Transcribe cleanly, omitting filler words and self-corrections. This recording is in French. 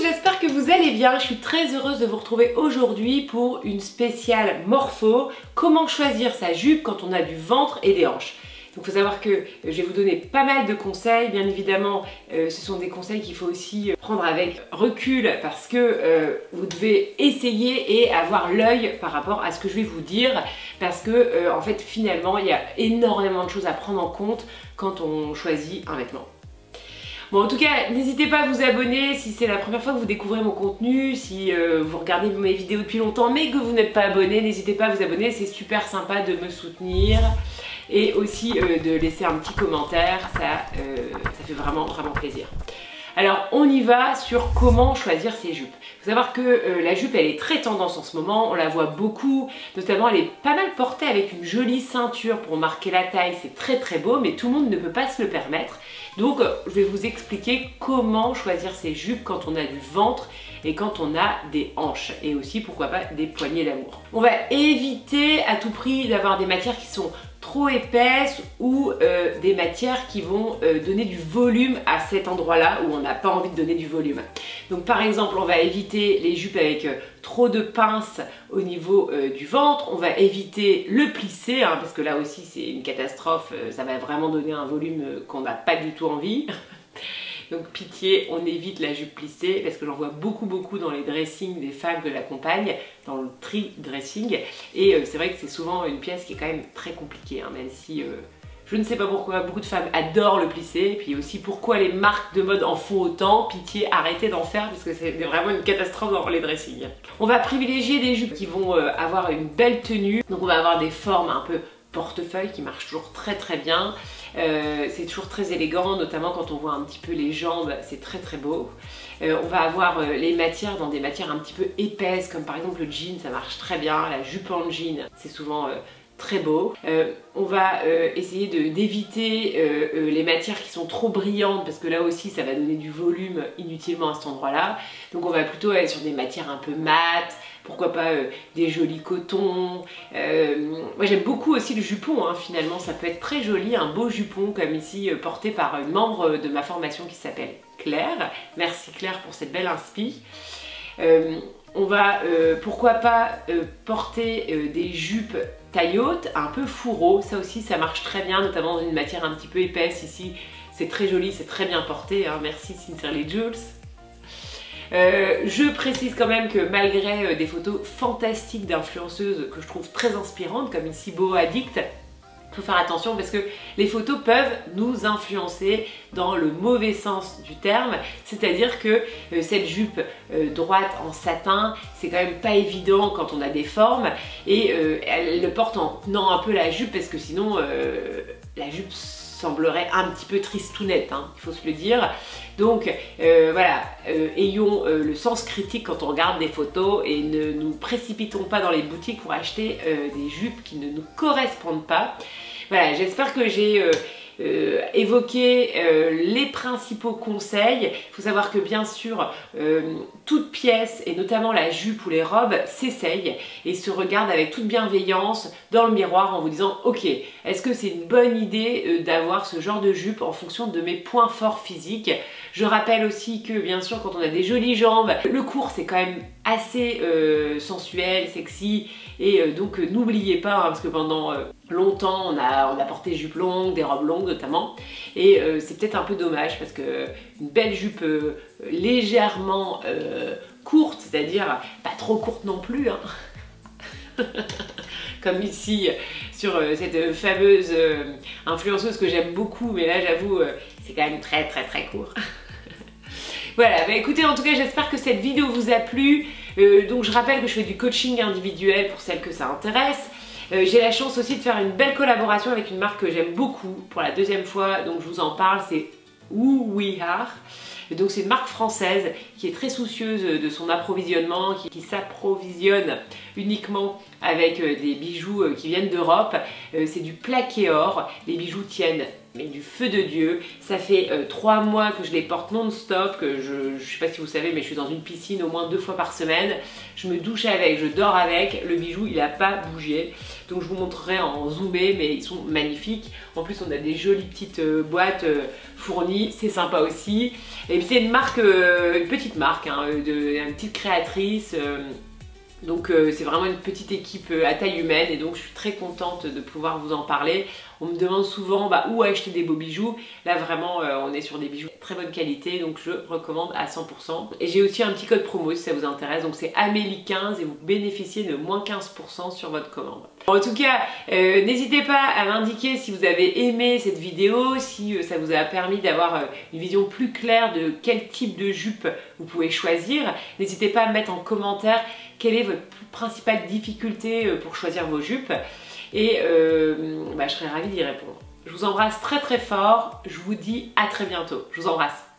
j'espère que vous allez bien. Je suis très heureuse de vous retrouver aujourd'hui pour une spéciale morpho. Comment choisir sa jupe quand on a du ventre et des hanches. Donc il faut savoir que je vais vous donner pas mal de conseils. Bien évidemment, ce sont des conseils qu'il faut aussi prendre avec recul parce que vous devez essayer et avoir l'œil par rapport à ce que je vais vous dire. Parce que en fait, finalement, il y a énormément de choses à prendre en compte quand on choisit un vêtement. Bon, en tout cas, n'hésitez pas à vous abonner si c'est la première fois que vous découvrez mon contenu, si vous regardez mes vidéos depuis longtemps mais que vous n'êtes pas abonné, n'hésitez pas à vous abonner, c'est super sympa de me soutenir et aussi de laisser un petit commentaire, ça fait vraiment plaisir. Alors on y va sur comment choisir ses jupes. Il faut savoir que la jupe elle est très tendance en ce moment, on la voit beaucoup, notamment elle est pas mal portée avec une jolie ceinture pour marquer la taille, c'est très beau mais tout le monde ne peut pas se le permettre. Donc je vais vous expliquer comment choisir ses jupes quand on a du ventre et quand on a des hanches et aussi pourquoi pas des poignées d'amour. On va éviter à tout prix d'avoir des matières qui sont trop épaisses ou des matières qui vont donner du volume à cet endroit-là où on n'a pas envie de donner du volume. Donc par exemple, on va éviter les jupes avec trop de pinces au niveau du ventre, on va éviter le plissé, hein, parce que là aussi c'est une catastrophe, ça va vraiment donner un volume qu'on n'a pas du tout envie. Donc pitié, on évite la jupe plissée parce que j'en vois beaucoup dans les dressings des femmes que j'accompagne, dans le tri dressing. Et c'est vrai que c'est souvent une pièce qui est quand même très compliquée, hein, même si je ne sais pas pourquoi beaucoup de femmes adorent le plissé. Et puis aussi pourquoi les marques de mode en font autant. Pitié, arrêtez d'en faire parce que c'est vraiment une catastrophe dans les dressings. On va privilégier des jupes qui vont avoir une belle tenue. Donc on va avoir des formes un peu portefeuille qui marchent toujours très bien. C'est toujours très élégant, notamment quand on voit un petit peu les jambes, c'est très beau. On va avoir les matières dans des matières un petit peu épaisses, comme par exemple le jean, ça marche très bien. La jupe en jean, c'est souvent très beau. On va essayer d'éviter les matières qui sont trop brillantes parce que là aussi ça va donner du volume inutilement à cet endroit-là. Donc on va plutôt aller sur des matières un peu mates, pourquoi pas des jolis cotons. Moi j'aime beaucoup aussi le jupon, hein, finalement ça peut être très joli, un beau jupon comme ici porté par une membre de ma formation qui s'appelle Claire. Merci Claire pour cette belle inspi. On va pourquoi pas porter des jupes taille haute, un peu fourreau, ça aussi ça marche très bien, notamment dans une matière un petit peu épaisse ici, c'est très joli, c'est très bien porté, hein. Merci Sincerely Jules. Je précise quand même que malgré des photos fantastiques d'influenceuses que je trouve très inspirantes, comme ici Beau Addict, il faut faire attention parce que les photos peuvent nous influencer dans le mauvais sens du terme, c'est-à-dire que cette jupe droite en satin, c'est quand même pas évident quand on a des formes et elle le porte en tenant un peu la jupe parce que sinon la jupe semblerait un petit peu tristounette, hein, il faut se le dire. Donc voilà, ayons le sens critique quand on regarde des photos et ne nous précipitons pas dans les boutiques pour acheter des jupes qui ne nous correspondent pas. Voilà, j'espère que j'ai évoqué les principaux conseils. Il faut savoir que bien sûr, toute pièce et notamment la jupe ou les robes s'essayent et se regardent avec toute bienveillance dans le miroir en vous disant ok, est-ce que c'est une bonne idée d'avoir ce genre de jupe en fonction de mes points forts physiques. Je rappelle aussi que bien sûr quand on a des jolies jambes, le court c'est quand même assez sensuel, sexy et donc n'oubliez pas hein, parce que pendant longtemps on a porté jupe longue, des robes longues notamment et c'est peut-être un peu dommage parce que une belle jupe légèrement courte, c'est-à-dire pas trop courte non plus hein. Comme ici sur cette fameuse influenceuse que j'aime beaucoup mais là j'avoue c'est quand même très court. Voilà, bah écoutez, en tout cas j'espère que cette vidéo vous a plu. Donc je rappelle que je fais du coaching individuel pour celles que ça intéresse. J'ai la chance aussi de faire une belle collaboration avec une marque que j'aime beaucoup pour la deuxième fois, donc je vous en parle, c'est Who We Are. Donc c'est une marque française qui est très soucieuse de son approvisionnement, qui s'approvisionne uniquement avec des bijoux qui viennent d'Europe. C'est du plaqué or, les bijoux tiennent mais du feu de Dieu. Ça fait 3 mois que je les porte non-stop, que je sais pas si vous savez, mais je suis dans une piscine au moins 2 fois par semaine. Je me douche avec, je dors avec, le bijou il a pas bougé. Donc je vous montrerai en zoomé, mais ils sont magnifiques. En plus on a des jolies petites boîtes fournies, c'est sympa aussi. Et puis c'est une marque, une petite marque, hein, une petite créatrice. Donc c'est vraiment une petite équipe à taille humaine et donc je suis très contente de pouvoir vous en parler. On me demande souvent où acheter des beaux bijoux. Là vraiment on est sur des bijoux de très bonne qualité, donc je recommande à 100%. Et j'ai aussi un petit code promo si ça vous intéresse, donc c'est Amélie15 et vous bénéficiez de moins 15% sur votre commande. En tout cas, n'hésitez pas à m'indiquer si vous avez aimé cette vidéo, si ça vous a permis d'avoir une vision plus claire de quel type de jupe vous pouvez choisir. N'hésitez pas à me mettre en commentaire quelle est votre principale difficulté pour choisir vos jupes et je serai ravie d'y répondre. Je vous embrasse très très fort, je vous dis à très bientôt. Je vous embrasse.